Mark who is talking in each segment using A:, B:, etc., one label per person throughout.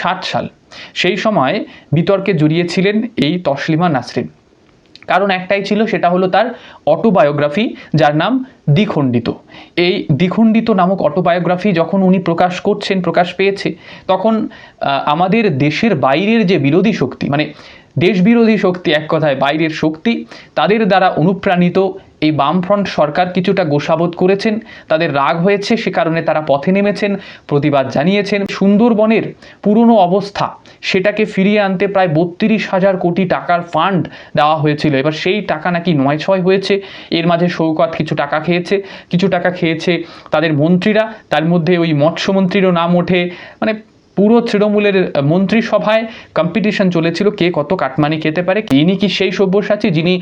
A: সাল সেই সময় বিতর্কে জড়িয়েছিলেন এই তসলিমা নাসরিন। কারণ একটাই ছিল, সেটা হলো তার অটোবায়োগ্রাফি, যার নাম দ্বিখণ্ডিত। এই দ্বিখণ্ডিত নামক অটোবায়োগ্রাফি যখন উনি প্রকাশ পেয়েছে, তখন আমাদের দেশের বাইরের যে বিরোধী শক্তি, মানে দেশ বিরোধী শক্তি, এক কথায় বাইরের শক্তি, তাদের দ্বারা অনুপ্রাণিত এই বামফ্রন্ট সরকার কিছুটা গোসাবোধ করেছেন, তাদের রাগ হয়েছে, সে কারণে তারা পথে নেমেছেন, প্রতিবাদ জানিয়েছেন। সুন্দরবনের পুরনো অবস্থা, সেটাকে ফিরিয়ে আনতে প্রায় 32,000 কোটি টাকার ফান্ড দেওয়া হয়েছিল। এবার সেই টাকা নাকি নয়-ছয় হয়েছে। এর মাঝে শওকত কিছু টাকা খেয়েছে তাদের মন্ত্রীরা, তার মধ্যে ওই মৎস্যমন্ত্রীরও নাম ওঠে। মানে পুরো তৃণমূলের মন্ত্রিসভায় কম্পিটিশন চলেছিল কে কত কাটমানি খেতে পারে। ইনি কি সেই সব্যসাচী যিনি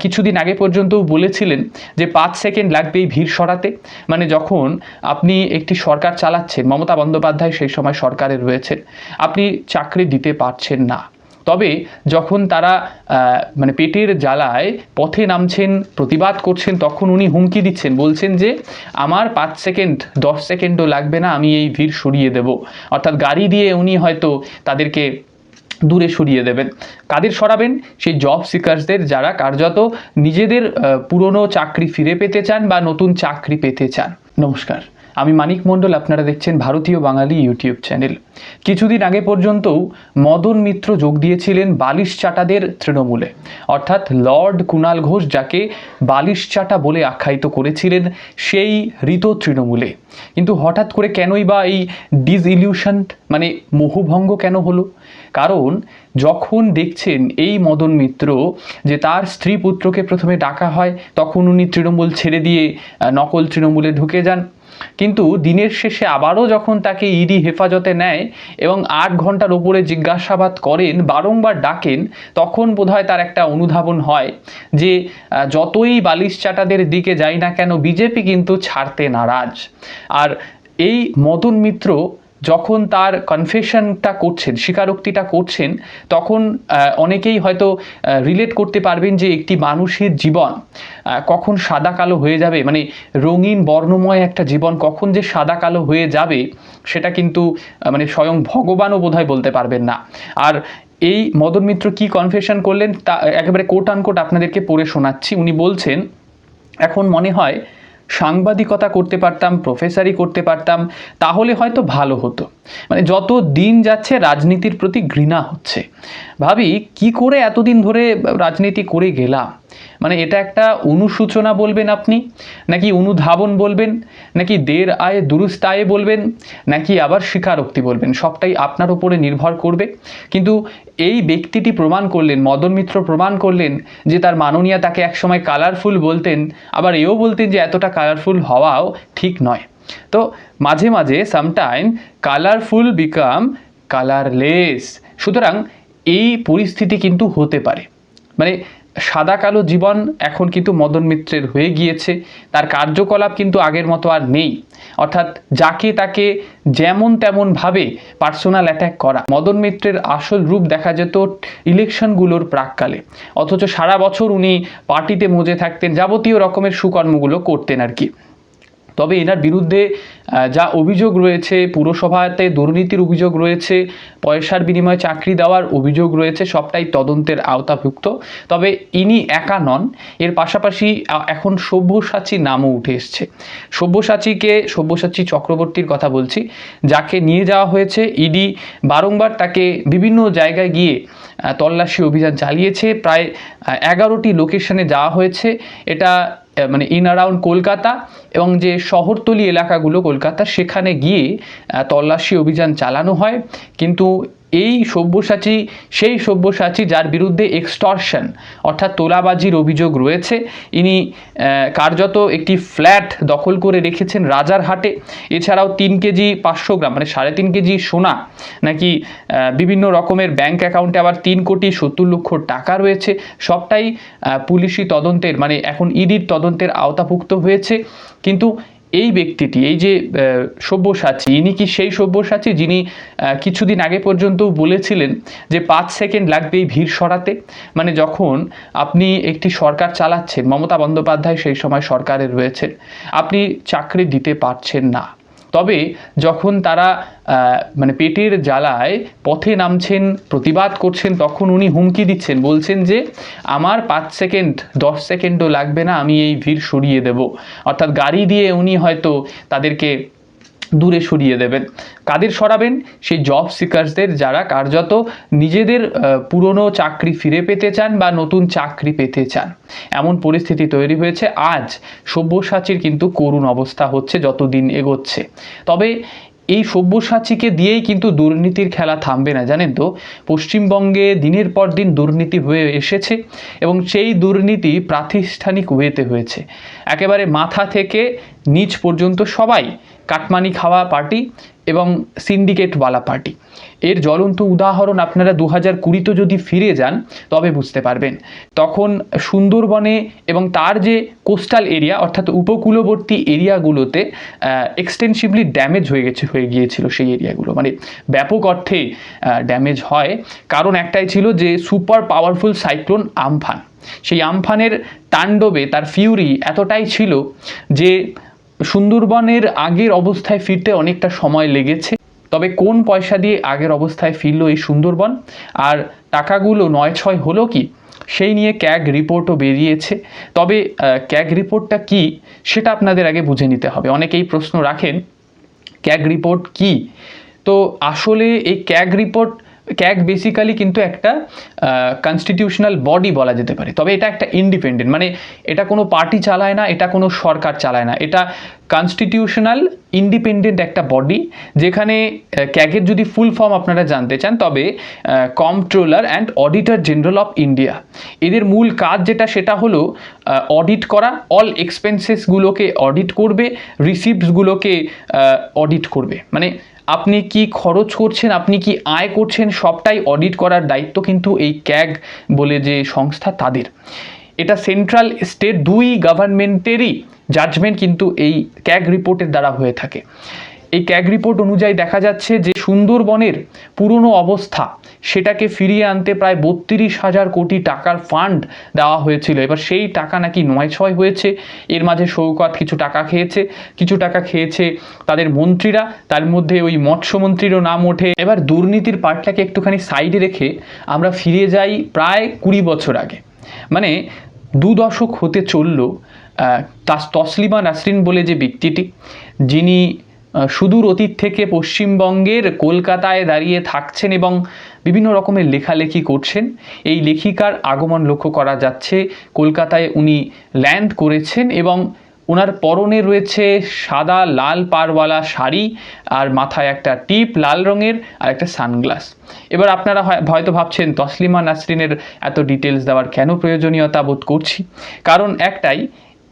A: কিছুদিন আগে পর্যন্ত বলেছিলেন যে 5 সেকেন্ড লাগবে এই ভিড় সরাতে? মানে যখন আপনি একটি সরকার চালাচ্ছেন, মমতা বন্দ্যোপাধ্যায় সেই সময় সরকারে রয়েছেন, আপনি চাকরি দিতে পারছেন না, তবে যখন তারা মানে পেটের জ্বালায় পথে নামছেন, প্রতিবাদ করছেন, তখন উনি হুমকি দিচ্ছেন, বলছেন যে আমার 5 সেকেন্ড 10 সেকেন্ডও লাগবে না, আমি এই ভিড় সরিয়ে দেব। অর্থাৎ গাড়ি দিয়ে উনি হয়তো তাদেরকে দূরে সরিয়ে দেবেন। কাদের সরাবেন? সেই জব সিকার্সদের, যারা কার্যত নিজেদের পুরনো চাকরি ফিরে পেতে চান বা নতুন চাকরি পেতে চান। নমস্কার, আমি মানিক মণ্ডল, আপনারা দেখছেন ভারতীয় বাঙালি ইউটিউব চ্যানেল। কিছুদিন আগে পর্যন্তও মদন মিত্র যোগ দিয়েছিলেন বালিশ চাটাদের তৃণমূলে, অর্থাৎ লর্ড কুণাল ঘোষ যাকে বালিশ চাটা বলে আখ্যায়িত করেছিলেন, সেই হৃত তৃণমূলে। কিন্তু হঠাৎ করে কেনই বা এই ডিসইলিউশন, মানে মোহভঙ্গ কেন হলো? কারণ যখন দেখছেন এই মদন মিত্র যে তার স্ত্রী পুত্রকে প্রথমে ডাকা হয়, তখন উনি তৃণমূল ছেড়ে দিয়ে নকল তৃণমূলে ঢুকে যান। কিন্তু দিনের শেষে আবারও যখন তাকে ইডি হেফাজতে নেয় এবং 8 ঘন্টার ওপরে জিজ্ঞাসাবাদ করেন, বারংবার ডাকেন, তখন বোধহয় তার একটা অনুধাবন হয় যে যতই বালিশ চাটাদের দিকে যাই না কেন, বিজেপি কিন্তু ছাড়তে নারাজ। আর এই মদন মিত্র যখন তার কনফেশনটা করছেন, স্বীকারোক্তিটা করছেন, তখন অনেকেই হয়তো রিলেট করতে পারবেন যে একটি মানুষের জীবন কখন সাদা কালো হয়ে যাবে, মানে রঙিন বর্ণময় একটা জীবন কখন যে সাদা কালো হয়ে যাবে, সেটা কিন্তু মানে স্বয়ং ভগবানও বোধহয় বলতে পারবেন না। আর এই মদন মিত্র কি কনফেশন করলেন তা একেবারে কোট আনকোট আপনাদেরকে পড়ে শোনাচ্ছি। উনি বলছেন, এখন মনে হয় সাংবাদিকতা করতে পারতাম, প্রফেসরি করতে পারতাম, তাহলে হয়তো ভালো হতো। মানে যত দিন যাচ্ছে রাজনীতির প্রতি ঘৃণা হচ্ছে। ভাবি কি করে এতদিন ধরে রাজনীতি করে গেলাম। মানে এটা একটা অনুসূচনা বলবেন আপনি, নাকি অনুধাবন বলবেন, নাকি দের আয়ে দুরুস্ত আয়ে বলবেন, নাকি আবার স্বীকারোক্তি বলবেন, সবটাই আপনার উপরে নির্ভর করবে। কিন্তু এই ব্যক্তিটি প্রমাণ করলেন, মদন মিত্র প্রমাণ করলেন যে তার মাননীয়া তাকে একসময় কালারফুল বলতেন, আবার এও বলতেন যে এতটা কালারফুল হওয়াও ঠিক নয়। তো মাঝে মাঝে সামটাইম কালারফুল বিকাম কালারলেস। সুতরাং এই পরিস্থিতি কিন্তু হতে পারে। মানে সাদা কালো জীবন এখন কিন্তু মদন মিত্রের হয়ে গিয়েছে, তার কার্যকলাপ কিন্তু আগের মতো আর নেই। অর্থাৎ যাকে তাকে যেমন তেমনভাবে পার্সোনাল অ্যাট্যাক করা। মদন মিত্রের আসল রূপ দেখা যেত ইলেকশনগুলোর প্রাককালে, অথচ সারা বছর উনি পার্টিতে মজে থাকতেন, যাবতীয় রকমের সুকর্মগুলো করতেন আর কি। তবে এনার বিরুদ্ধে যা অভিযোগ রয়েছে, পুরসভাতে দুর্নীতির অভিযোগ রয়েছে, পয়সার বিনিময়ে চাকরি দেওয়ার অভিযোগ রয়েছে, সবটাই তদন্তের আওতাভুক্ত। তবে ইনি একা নন, এর পাশাপাশি এখন সব্যসাচীর নামও উঠে এসছে। সব্যসাচী চক্রবর্তীর কথা বলছি, যাকে নিয়ে যাওয়া হয়েছে। ইডি বারংবার তাকে বিভিন্ন জায়গায় গিয়ে তল্লাশি অভিযান চালিয়েছে, প্রায় 11টি লোকেশনে যাওয়া হয়েছে। এটা মানে ইন অ্যারাউন্ড কলকাতা এবং যে শহরতলি এলাকাগুলো কলকাতা, সেখানে গিয়ে তল্লাশি অভিযান চালানো হয়। কিন্তু এই সেই সব্যসাচী যার বিরুদ্ধে এক্সটর্শন অর্থাৎ তোলাবাজির অভিযোগ রয়েছে, ইনি কার্যত একটি ফ্ল্যাট দখল করে রেখেছেন রাজারহাটে। এছাড়াও 3 কেজি 500 গ্রাম মানে 3.5 কেজি সোনা, নাকি বিভিন্ন রকমের ব্যাংক অ্যাকাউন্টে আবার 3 কোটি 70 লক্ষ টাকা রয়েছে। সবটাই পুলিশি তদন্তের, মানে এখন ইডির তদন্তের আওতাভুক্ত হয়েছে। কিন্তু এই ব্যক্তিটি, এই যে সব্যসাচী, ইনি কি সেই সব্যসাচী যিনি কিছুদিন আগে পর্যন্ত বলেছিলেন যে 5 সেকেন্ড লাগবে এই ভিড় সরাতে? মানে যখন আপনি একটি সরকার চালাচ্ছেন, মমতা বন্দ্যোপাধ্যায় সেই সময় সরকারে রয়েছেন, আপনি চাকরি দিতে পারছেন না, তবে যখন তারা মানে পেটের জ্বালায় পথে নামছেন, প্রতিবাদ করছেন, তখন উনি হুমকি দিচ্ছেন, বলছেন যে আমার 5 সেকেন্ড 10 সেকেন্ডও লাগবে না, আমি এই ভিড় সরিয়ে দেব। অর্থাৎ গাড়ি দিয়ে উনি হয়তো তাদেরকে দূরে সরিয়ে দেবেন। কাদের সরাবেন? সেই জব সিকার্সদের, যারা কার্যত নিজেদের পুরনো চাকরি ফিরে পেতে চান বা নতুন চাকরি পেতে চান। এমন পরিস্থিতি তৈরি হয়েছে। আজ সব্যসাচীর কিন্তু করুণ অবস্থা হচ্ছে যত দিন এগোচ্ছে। তবে এই সব্যসাচীকে দিয়েই কিন্তু দুর্নীতির খেলা থামবে না, জানেন তো। পশ্চিমবঙ্গে দিনের পর দিন দুর্নীতি হয়ে এসেছে এবং সেই দুর্নীতি প্রাতিষ্ঠানিক ওয়েতে হয়েছে। একেবারে মাথা থেকে নিচ পর্যন্ত সবাই কাটমানি খাওয়া পার্টি এবং সিন্ডিকেটওয়ালা পার্টি। এর জ্বলন্ত উদাহরণ আপনারা 2020-তে যদি ফিরে যান তবে বুঝতে পারবেন। তখন সুন্দরবনে এবং তার যে কোস্টাল এরিয়া অর্থাৎ উপকূলবর্তী এরিয়াগুলোতে এক্সটেন্সিভলি ড্যামেজ হয়ে গিয়েছিল সেই এরিয়াগুলো, মানে ব্যাপক অর্থে ড্যামেজ হয়। কারণ একটাই ছিল যে সুপার পাওয়ারফুল সাইক্লোন আমফান। সেই আমফানের তাণ্ডবে তার ফিউরি এতটাই ছিল যে সুন্দরবনের আগের অবস্থায় ফিরতে অনেকটা সময় লেগেছে। তবে কোন পয়সা দিয়ে আগের অবস্থায় ফিরল এই সুন্দরবন, আর টাকাগুলো 9-6 হলো কি, সেই নিয়ে ক্যাগ রিপোর্টও বেরিয়েছে। তবে ক্যাগ রিপোর্টটা কি সেটা আপনাদের আগে বুঝে নিতে হবে। অনেকেই প্রশ্ন রাখেন ক্যাগ রিপোর্ট কি। তো আসলে এই ক্যাগ বেসিক্যালি কিন্তু একটা কনস্টিটিউশনাল বডি বলা যেতে পারে। তবে এটা একটা ইন্ডিপেন্ডেন্ট, মানে এটা কোনো পার্টি চালায় না, এটা কোনো সরকার চালায় না, এটা কনস্টিটিউশনাল ইন্ডিপেন্ডেন্ট একটা বডি। যেখানে ক্যাগের যদি ফুল ফর্ম আপনারা জানতে চান তবে comptroller and auditor general of India. এদের মূল কাজ যেটা সেটা হলো অডিট করা, অল এক্সপেন্সেসগুলোকে অডিট করবে, রিসিপ্টসগুলোকে অডিট করবে। মানে আপনি কি খরচ করছেন, আপনি কি আয় করছেন, সবটাই অডিট করার দায়িত্ব কিন্তু এই ক্যাগ বলে যে সংস্থা তাদের। এটা সেন্ট্রাল স্টেট দুই গভর্নমেন্টেরই জাজমেন্ট কিন্তু এই ক্যাগ রিপোর্টের দ্বারা হয়ে থাকে। এই ক্যাগ রিপোর্ট অনুযায়ী দেখা যাচ্ছে যে সুন্দরবনের পুরনো অবস্থা সেটাকে ফিরিয়ে আনতে প্রায় 32,000 কোটি টাকার ফান্ড দেওয়া হয়েছিল। এবার সেই টাকা নাকি 9-6 হয়েছে। এর মাঝে শৌকত কিছু টাকা খেয়েছে তাদের মন্ত্রীরা, তার মধ্যে ওই মৎস্যমন্ত্রীরও নাম ওঠে। এবার দুর্নীতির পার্টটাকে একটুখানি সাইডে রেখে আমরা ফিরে যাই প্রায় 20 বছর আগে, মানে 2 দশক হতে চলল। তসলিমা নাসরিন বলে যে ব্যক্তিটি, যিনি সুদূর অতীত থেকে পশ্চিমবঙ্গের কলকাতায় দাঁড়িয়ে থাকছেন এবং বিভিন্ন রকমের লেখালেখি করছেন। এই লেখিকার আগমন লক্ষ্য করা যাচ্ছে। কলকাতায় উনি ল্যান্ড করেছেন এবং ওনার পরনে রয়েছে সাদা লাল পাড়ওয়ালা শাড়ি আর মাথায় একটা টিপ লাল রঙের আর একটা সানগ্লাস। এবার আপনারা হয়তো ভাবছেন তসলিমা নাসরিনের এত ডিটেলস দেওয়ার কেন প্রয়োজনীয়তা বোধ করছি। কারণ একটাই,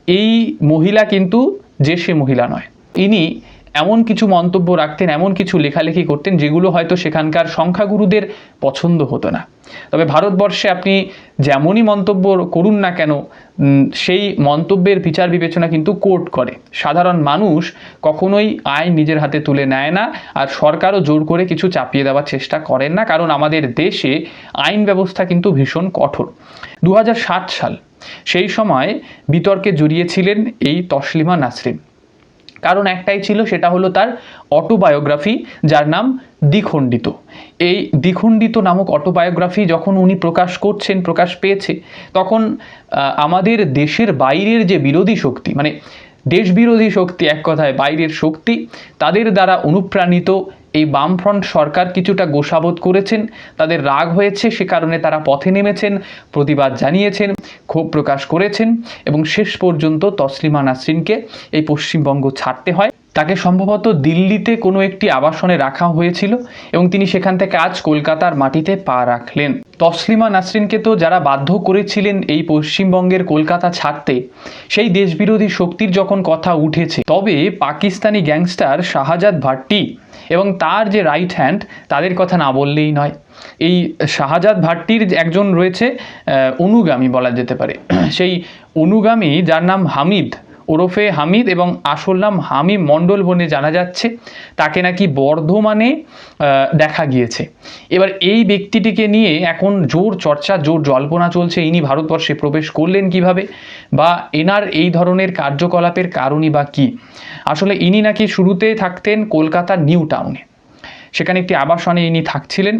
A: এই মহিলা কিন্তু যে সে মহিলা নয়। ইনি এমন কিছু মন্তব্য রাখতেন, এমন কিছু লেখালেখি করতেন যেগুলো হয়তো সেখানকার সংখ্যাগুরুদের পছন্দ হতো না। তবে ভারতবর্ষে আপনি যেমনই মন্তব্য করুন না কেন, সেই মন্তব্যের বিচার বিবেচনা কিন্তু কোর্ট করে। সাধারণ মানুষ কখনোই আইন নিজের হাতে তুলে নেয় না, আর সরকারও জোর করে কিছু চাপিয়ে দেওয়ার চেষ্টা করেন না, কারণ আমাদের দেশে আইন ব্যবস্থা কিন্তু ভীষণ কঠোর। 2007 সাল, সেই সময় বিতর্কে জড়িয়েছিলেন এই তসলিমা নাসরিন। কারণ একটাই ছিল, সেটা হলো তার অটোবায়োগ্রাফি, যার নাম দ্বিখণ্ডিত। এই দ্বিখণ্ডিত নামক অটোবায়োগ্রাফি যখন উনি প্রকাশ পেয়েছে, তখন আমাদের দেশের বাইরের যে বিরোধী শক্তি, মানে দেশ বিরোধী শক্তি, এক কথায় বাইরের শক্তি, তাদের দ্বারা অনুপ্রাণিত এই বামফ্রন্ট সরকার কিছুটা গোসাবোধ করেছেন, তাদের রাগ হয়েছে, সে কারণে তারা পথে নেমেছেন, প্রতিবাদ জানিয়েছেন, ক্ষোভ প্রকাশ করেছেন এবং শেষ পর্যন্ত তসলিমা নাসরিনকে এই পশ্চিমবঙ্গ ছাড়তে হয়। তাকে সম্ভবত দিল্লিতে কোনো একটি আবাসনে রাখা হয়েছিল এবং তিনি সেখান থেকে আজ কলকাতার মাটিতে পা রাখলেন। তসলিমা নাসরিনকে তো যারা বাধ্য করেছিলেন এই পশ্চিমবঙ্গের কলকাতা ছাড়তে, সেই দেশবিরোধী শক্তির যখন কথা উঠেছে, তবে পাকিস্তানি গ্যাংস্টার শাহজাদ ভাট্টি এবং তার যে রাইট হ্যান্ড, তাদের কথা না বললেই নয়। এই শাহজাদ ভাট্টির একজন রয়েছে অনুগামী বলা যেতে পারে, সেই অনুগামী যার নাম হামিদ, ওরফে হামিদ এবং আসল নাম হামিম মণ্ডল বলে জানা যাচ্ছে। তাকে নাকি বর্ধমানে দেখা গিয়েছে। এবার এই ব্যক্তিটিকে নিয়ে এখন জোর চর্চা, জোর জল্পনা চলছে। ইনি ভারতবর্ষে প্রবেশ করলেন কিভাবে, বা এনার এই ধরনের কার্যকলাপের কারণই বা কী। আসলে ইনি নাকি শুরুতে থাকতেন কলকাতার নিউ টাউনে, সেখানে একটি আবাসনে ইনি থাকছিলেন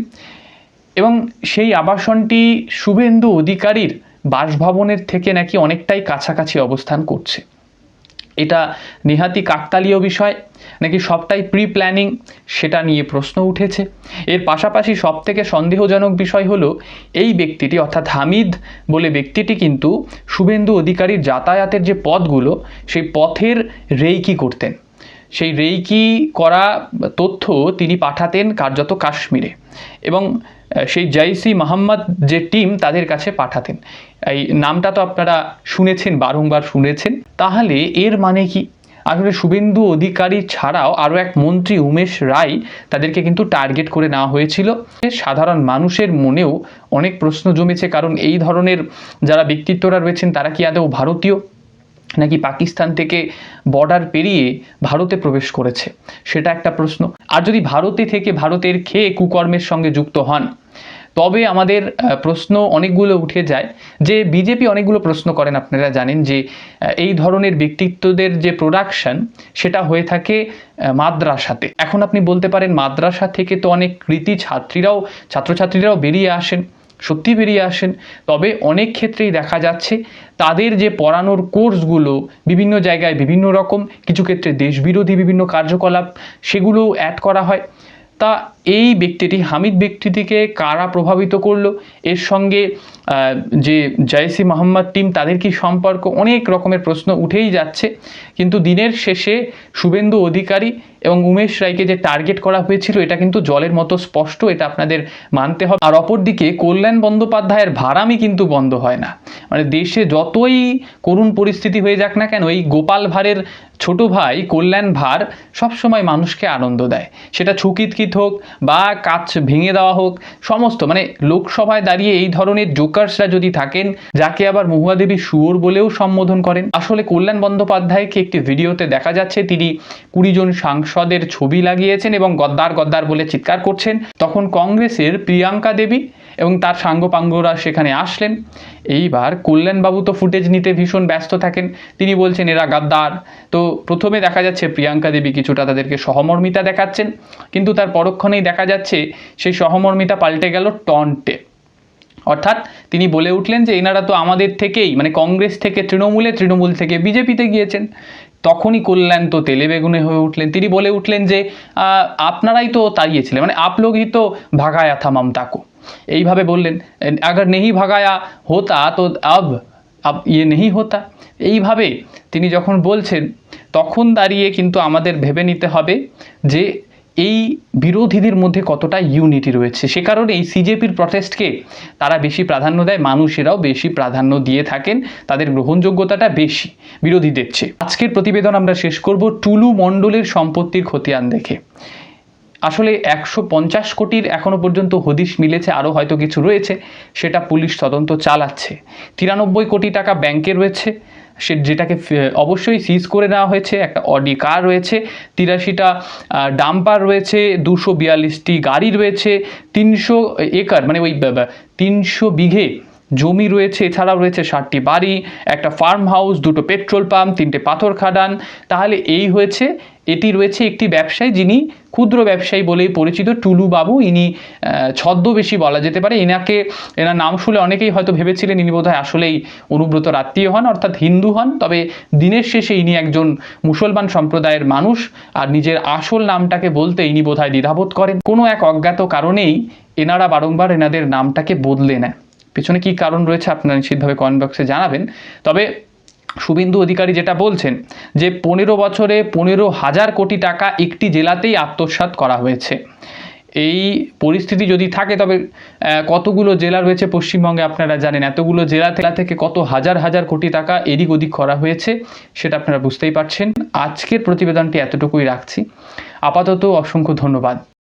A: এবং সেই আবাসনটি শুভেন্দু অধিকারীর বাসভবনের থেকে নাকি অনেকটাই কাছাকাছি অবস্থান করছে। এটা নেহাতি কাকতালীয় বিষয় নাকি সবটাই প্রি প্ল্যানিং, সেটা নিয়ে প্রশ্ন উঠেছে। এর পাশাপাশি সবথেকে সন্দেহজনক বিষয় হলো এই ব্যক্তিটি অর্থাৎ হামিদ বলে ব্যক্তিটি কিন্তু শুভেন্দু অধিকারীর যাতায়াতের যে পথগুলো সেই পথের রেইকি করতেন। সেই রেইকি করা তথ্য তিনি পাঠাতেন কার্যত কাশ্মীরে এবং সেই জৈসি মোহাম্মদ যে টিম তাদের কাছে পাঠাতেন। এই নামটা তো আপনারা শুনেছেন, বারংবার শুনেছেন। তাহলে এর মানে কি? আসলে শুভেন্দু অধিকারী ছাড়াও আরও এক মন্ত্রী উমেশ রায়, তাদেরকে কিন্তু টার্গেট করে নেওয়া হয়েছিল। সাধারণ মানুষের মনেও অনেক প্রশ্ন জমেছে, কারণ এই ধরনের যারা ব্যক্তিত্বরা রয়েছেন তারা কি আদৌ ভারতীয় নাকি পাকিস্তান থেকে বর্ডার পেরিয়ে ভারতে প্রবেশ করেছে, সেটা একটা প্রশ্ন। আর যদি ভারতে থেকে ভারতের খেয়ে কুকর্মের সঙ্গে যুক্ত হন, তবে আমাদের প্রশ্ন অনেকগুলো উঠে যায় যে বিজেপি অনেকগুলো প্রশ্ন করেন। আপনারা জানেন যে এই ধরনের ব্যক্তিত্বদের যে প্রোডাকশন সেটা হয়ে থাকে মাদ্রাসাতে। এখন আপনি বলতে পারেন মাদ্রাসা থেকে তো অনেক কৃতি ছাত্রছাত্রীরাও বেরিয়ে আসেন, সত্যি বেরিয়ে আসেন, তবে অনেক ক্ষেত্রেই দেখা যাচ্ছে তাদের যে পড়ানোর কোর্সগুলো বিভিন্ন জায়গায় বিভিন্ন রকম, কিছু ক্ষেত্রে দেশবিরোধী বিভিন্ন কার্যকলাপ সেগুলো অ্যাড করা হয়। তা এই ব্যক্তিটি হামিদ ব্যক্তিটিকে কারা প্রভাবিত করলো, এর সঙ্গে যে জৈসি মোহাম্মদ টিম তাদের কি সম্পর্ক, অনেক রকমের প্রশ্ন উঠেই যাচ্ছে। কিন্তু দিনের শেষে শুভেন্দু অধিকারী এবং উমেশ রায়কে যে টার্গেট করা হয়েছিল এটা কিন্তু জলের মতো স্পষ্ট, এটা আপনাদের মানতে হবে। আর অপরদিকে কল্যাণ বন্দ্যোপাধ্যায়ের ভাড়ামি কিন্তু বন্ধ হয় না। মানে দেশে যতই করুণ পরিস্থিতি হয়ে যাক না কেন, এই গোপাল ভাঁড়ের ছোট ভাই কল্যাণ ভাঁড় সবসময় মানুষকে আনন্দ দেয়, সেটা ছুকিতকিত হোক বা কাচ ভেঙে দেওয়া হোক, সমস্ত মানে লোকসভায় দাঁড়িয়ে এই ধরনের জোকার্সরা যদি থাকেন, যাকে আবার মহুয়া দেবী শুয়োর বলেও সম্বোধন করেন। আসলে কল্যাণ বন্দ্যোপাধ্যায়কে একটি ভিডিওতে দেখা যাচ্ছে তিনি 20 জন সাংসদের ছবি লাগিয়েছেন এবং গদ্দার গদ্দার বলে চিৎকার করছেন। তখন কংগ্রেসের প্রিয়াঙ্কা দেবী এবং তার সাঙ্গপাঙ্গরা সেখানে আসলেন। এইবার কল্যাণবাবু তো ফুটেজ নিতে ভীষণ ব্যস্ত থাকেন, তিনি বলছেন এরা গাদ্দার। তো প্রথমে দেখা যাচ্ছে প্রিয়াঙ্কা দেবী কিছুটা তাদেরকে সহমর্মিতা দেখাচ্ছেন, কিন্তু তার পরক্ষণেই দেখা যাচ্ছে সেই সহমর্মিতা পাল্টে গেল টন্টে। অর্থাৎ তিনি বলে উঠলেন যে এনারা তো আমাদের থেকেই, মানে কংগ্রেস থেকে তৃণমূলে, তৃণমূল থেকে বিজেপিতে গিয়েছেন। তখনই কল্যাণ তো তেলে বেগুনে হয়ে উঠলেন, তিনি বলে উঠলেন যে আপনারাই তো তাড়িয়েছিলেন, মানে আপ লোগ হি তো ভাগায়া থা মমতা কো, এইভাবে বললেন। আগার নেহি ভাগায়া হোতা তো আব ইয়ে নেহি হোতা। এইভাবে তিনি যখন বলছেন তখন দাঁড়িয়ে কিন্তু আমাদের ভেবে নিতে হবে যে এই বিরোধীদের মধ্যে কতটা ইউনিটি রয়েছে। সে কারণে এই সিজেপির প্রটেস্টকে তারা বেশি প্রাধান্য দেয়, মানুষেরাও বেশি প্রাধান্য দিয়ে থাকেন, তাদের গ্রহণযোগ্যতাটা বেশি বিরোধীদের চেয়ে। আজকের প্রতিবেদন আমরা শেষ করব টুলু মণ্ডলের সম্পত্তির খতিয়ান দেখে। আসলে 150 কোটির এখনো পর্যন্ত হদিশ মিলেছে, আরও হয়তো কিছু রয়েছে, সেটা পুলিশ তদন্ত চালাচ্ছে। 93 কোটি টাকা ব্যাংকে রয়েছে, যেটাকে অবশ্যই সিজ করে নেওয়া হয়েছে। একটা অডি কার রয়েছে, 83টা ডাম্পার রয়েছে, 242টি গাড়ি রয়েছে, 300 একর মানে ওই 300 বিঘে জমি রয়েছে, এছাড়াও রয়েছে 60টি বাড়ি, একটা ফার্ম হাউস, 2টো পেট্রোল পাম্প, 3টে পাথর খাদান। তাহলে এই হয়েছে, এটি রয়েছে একটি ব্যবসায়ী যিনি ক্ষুদ্র ব্যবসায়ী বলেই পরিচিত, টুলু বাবু। ইনি ছদ্মবেশী বলা যেতে পারে। এনার নাম শুনে অনেকেই হয়তো ভেবেছিলেন ইনি বোধহয় আসলেই অনুব্রতর আত্মীয় হন, অর্থাৎ হিন্দু হন। তবে দিনের শেষে ইনি একজন মুসলমান সম্প্রদায়ের মানুষ, আর নিজের আসল নামটাকে বলতে ইনি বোধহয় দ্বিধাবোধ করেন। কোনো এক অজ্ঞাত কারণেই এনারা বারংবার এনাদের নামটাকে বদলে নেন। পিছনে কি কারণ রয়েছে আপনারা নিশ্চিতভাবে কমেন্ট বক্সে জানাবেন। তবে শুভেন্দু অধিকারী যেটা বলছেন যে 15 বছরে 15,000 কোটি টাকা একটি জেলাতেই আত্মসাৎ করা হয়েছে, এই পরিস্থিতি যদি থাকে তবে কতগুলো জেলা রয়েছে পশ্চিমবঙ্গে আপনারা জানেন, এতগুলো জেলা থেকে কত হাজার হাজার কোটি টাকা এদিক ওদিক করা হয়েছে সেটা আপনারা বুঝতেই পারছেন। আজকের প্রতিবেদনটি এতটুকুই রাখছি, আপাতত অসংখ্য ধন্যবাদ।